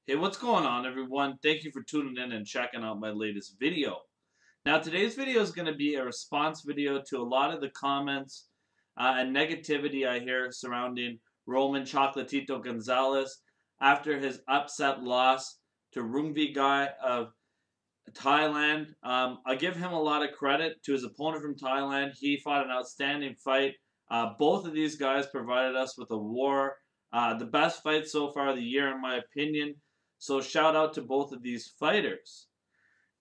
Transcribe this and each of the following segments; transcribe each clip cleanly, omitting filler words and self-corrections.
Hey, what's going on, everyone? Thank you for tuning in and checking out my latest video. Now, today's video is going to be a response video to a lot of the comments and negativity I hear surrounding Roman Chocolatito Gonzalez after his upset loss to Rungvi Guy of Thailand. I give him a lot of credit to his opponent from Thailand. He fought an outstanding fight. Both of these guys provided us with a war. The best fight so far of the year, in my opinion. So shout out to both of these fighters.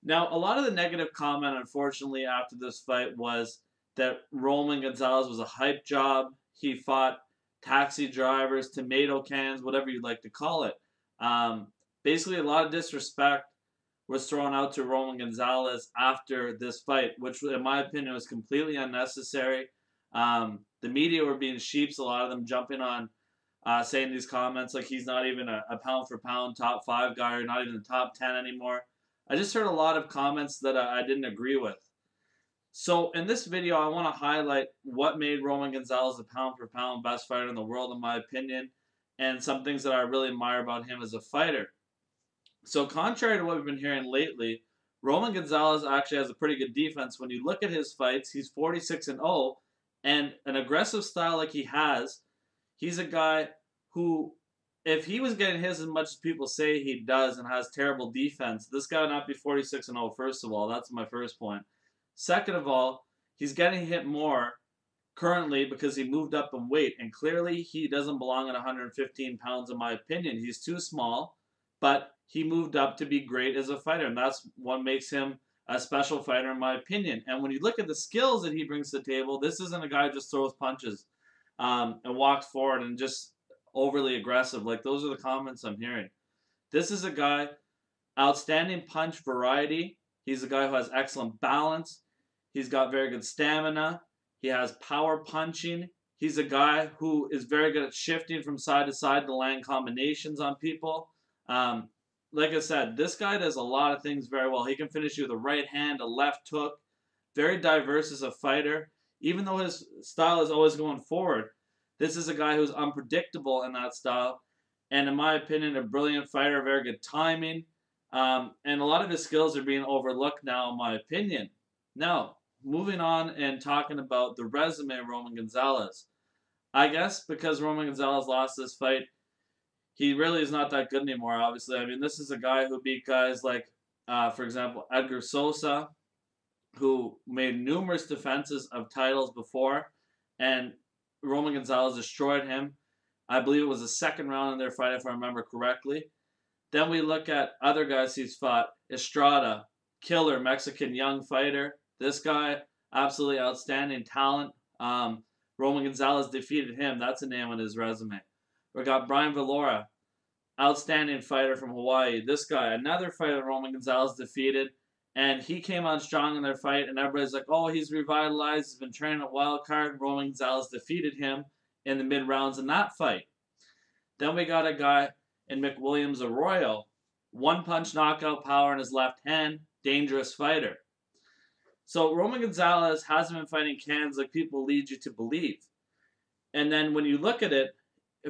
Now, a lot of the negative comment, unfortunately, after this fight was that Roman Gonzalez was a hype job. He fought taxi drivers, tomato cans, whatever you'd like to call it. Basically, a lot of disrespect was thrown out to Roman Gonzalez after this fight, which, in my opinion, was completely unnecessary. The media were being sheeps, a lot of them jumping on saying these comments like he's not even a pound for pound top 5 guy or not even the top 10 anymore. I just heard a lot of comments that I didn't agree with. So in this video, I want to highlight what made Roman Gonzalez a pound for pound best fighter in the world, in my opinion, and some things that I really admire about him as a fighter. So contrary to what we've been hearing lately, Roman Gonzalez actually has a pretty good defense. When you look at his fights, he's 46-0, and an aggressive style like he has, he's a guy who, if he was getting his as much as people say he does and has terrible defense, this guy would not be 46-0, first of all. That's my first point. Second of all, he's getting hit more currently because he moved up in weight, and clearly he doesn't belong at 115 pounds, in my opinion. He's too small, but he moved up to be great as a fighter, and that's what makes him a special fighter, in my opinion. And when you look at the skills that he brings to the table, this isn't a guy who just throws punches and walks forward and just overly aggressive. Like, those are the comments I'm hearing. This is a guy, outstanding punch variety. He's a guy who has excellent balance. He's got very good stamina. He has power punching. He's a guy who is very good at shifting from side to side to land combinations on people. Like I said, this guy does a lot of things very well. He can finish you with a right hand, a left hook. Very diverse as a fighter. Even though his style is always going forward, this is a guy who's unpredictable in that style. And in my opinion, a brilliant fighter, very good timing. And a lot of his skills are being overlooked now, in my opinion. Now, moving on and talking about the resume of Roman Gonzalez. I guess because Roman Gonzalez lost this fight, he really is not that good anymore, obviously. I mean, this is a guy who beat guys like, for example, Edgar Sosa, who made numerous defenses of titles before, and Roman Gonzalez destroyed him. I believe it was the second round in their fight, if I remember correctly. Then we look at other guys he's fought. Estrada, killer Mexican young fighter. This guy, absolutely outstanding talent. Roman Gonzalez defeated him. That's a name on his resume. We got Brian Valora, outstanding fighter from Hawaii. This guy, another fighter Roman Gonzalez defeated, and he came on strong in their fight, and everybody's like, oh, he's revitalized, he's been training at Wild Card. Roman Gonzalez defeated him in the mid-rounds in that fight. Then we got a guy in McWilliams Arroyo, one-punch knockout power in his left hand, dangerous fighter. So Roman Gonzalez hasn't been fighting cans like people lead you to believe. And then when you look at it,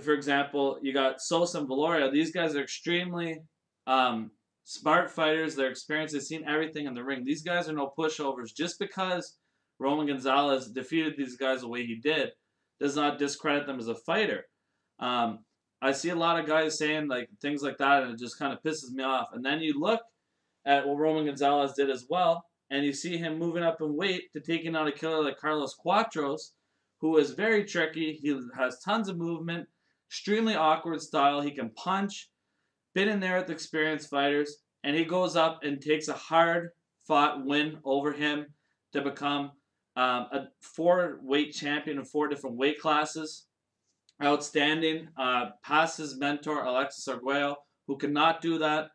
for example, you got Sosa and Valoria. These guys are extremely smart fighters. They're experienced. They've seen everything in the ring. These guys are no pushovers. Just because Roman Gonzalez defeated these guys the way he did does not discredit them as a fighter. I see a lot of guys saying like things like that, and it just kind of pisses me off. And then you look at what Roman Gonzalez did as well, and you see him moving up in weight to taking out a killer like Carlos Quatros, who is very tricky. He has tons of movement, extremely awkward style. He can punch, been in there with experienced fighters, and he goes up and takes a hard-fought win over him to become a 4-weight champion in 4 different weight classes. Outstanding. Past his mentor, Alexis Arguello, who could not do that.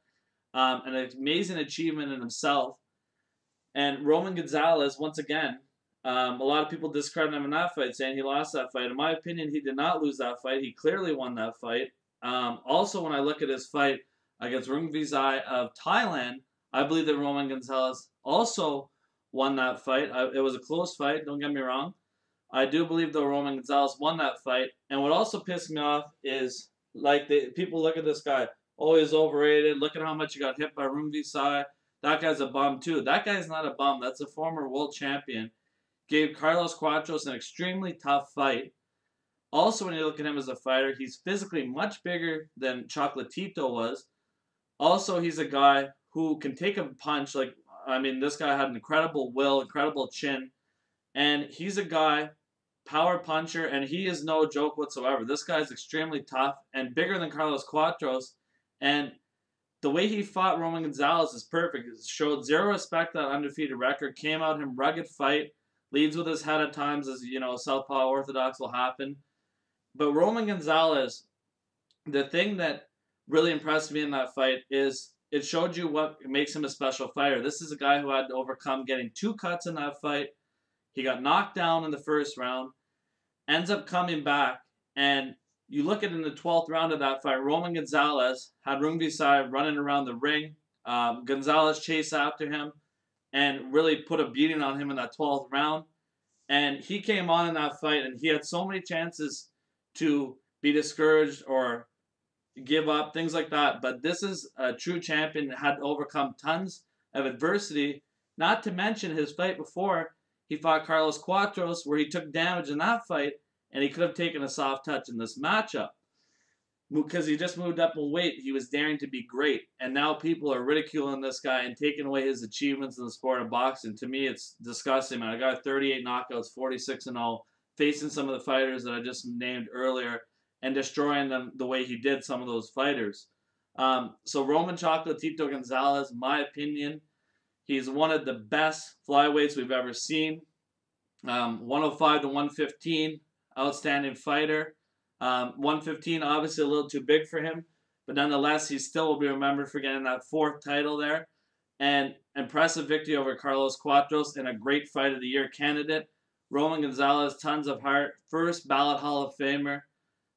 An amazing achievement in himself. And Roman Gonzalez, once again, a lot of people discredit him in that fight, saying he lost that fight. In my opinion, he did not lose that fight. He clearly won that fight. Also, when I look at his fight against Rungvisai of Thailand, I believe that Roman Gonzalez also won that fight. It was a close fight, don't get me wrong. I do believe, though, Roman Gonzalez won that fight. And what also pissed me off is, like, people look at this guy, always overrated. Look at how much he got hit by Rungvisai. That guy's a bum too. That guy's not a bum. That's a former world champion. Gave Carlos Quatros an extremely tough fight. Also, when you look at him as a fighter, he's physically much bigger than Chocolatito was. Also, he's a guy who can take a punch. Like, I mean, this guy had an incredible will, incredible chin. And he's a guy, power puncher, and he is no joke whatsoever. This guy's extremely tough and bigger than Carlos Quatros. And the way he fought Roman Gonzalez is perfect. It showed zero respect, that undefeated record. Came out him rugged fight. Leads with his head at times, as you know, southpaw orthodox will happen. But Roman Gonzalez, the thing that really impressed me in that fight is it showed you what makes him a special fighter. This is a guy who had to overcome getting 2 cuts in that fight. He got knocked down in the first round, ends up coming back, and you look at in the 12th round of that fight, Roman Gonzalez had Rungvisai running around the ring. Gonzalez chased after him and really put a beating on him in that 12th round. And he came on in that fight, and he had so many chances to be discouraged or give up, things like that. But this is a true champion that had overcome tons of adversity, not to mention his fight before. He fought Carlos Quatros, where he took damage in that fight, and he could have taken a soft touch in this matchup. Because he just moved up in weight, he was daring to be great. And now people are ridiculing this guy and taking away his achievements in the sport of boxing. To me, it's disgusting, man. I got 38 knockouts, 46-0, facing some of the fighters that I just named earlier, and destroying them the way he did some of those fighters. So Roman Chocolatito Gonzalez, in my opinion, he's one of the best flyweights we've ever seen. 105 to 115, outstanding fighter. 115, obviously a little too big for him, but nonetheless, he still will be remembered for getting that 4th title there. And impressive victory over Carlos Quatros and a great fight of the year candidate. Roman Gonzalez, tons of heart, first ballot Hall of Famer.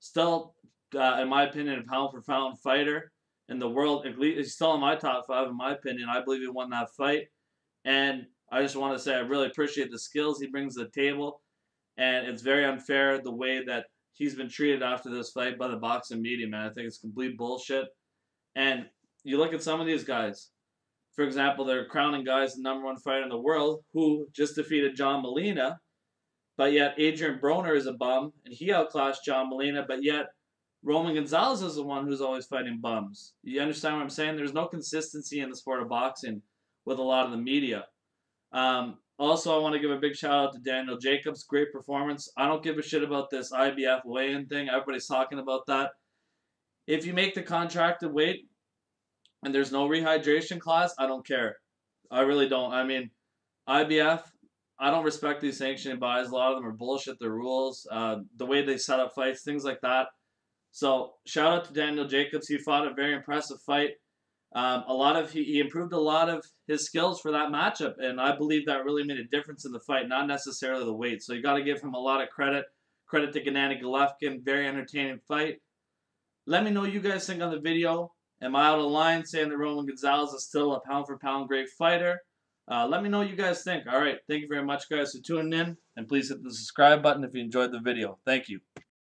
Still, in my opinion, a pound for pound fighter in the world. He's still in my top 5, in my opinion. I believe he won that fight. And I just want to say I really appreciate the skills he brings to the table. And it's very unfair the way that he's been treated after this fight by the boxing media, man. I think it's complete bullshit. And you look at some of these guys. For example, they're crowning guys the #1 fighter in the world who just defeated John Molina. But yet Adrian Broner is a bum, and he outclassed John Molina. But yet Roman Gonzalez is the one who's always fighting bums. You understand what I'm saying? There's no consistency in the sport of boxing with a lot of the media. Also, I want to give a big shout out to Daniel Jacobs. Great performance. I don't give a shit about this IBF weigh-in thing. Everybody's talking about that. If you make the contracted weight and there's no rehydration clause, I don't care. I really don't. I mean, IBF, I don't respect these sanctioning bodies. A lot of them are bullshit, their rules, the way they set up fights, things like that. So, shout out to Daniel Jacobs. He fought a very impressive fight. He improved a lot of his skills for that matchup, and I believe that really made a difference in the fight, not necessarily the weight. So you got to give him a lot of credit. Credit to Gennady Golovkin, very entertaining fight. Let me know what you guys think on the video. Am I out of line saying that Roman Gonzalez is still a pound for pound great fighter? Let me know what you guys think. All right, thank you very much, guys, for tuning in, and please hit the subscribe button if you enjoyed the video. Thank you.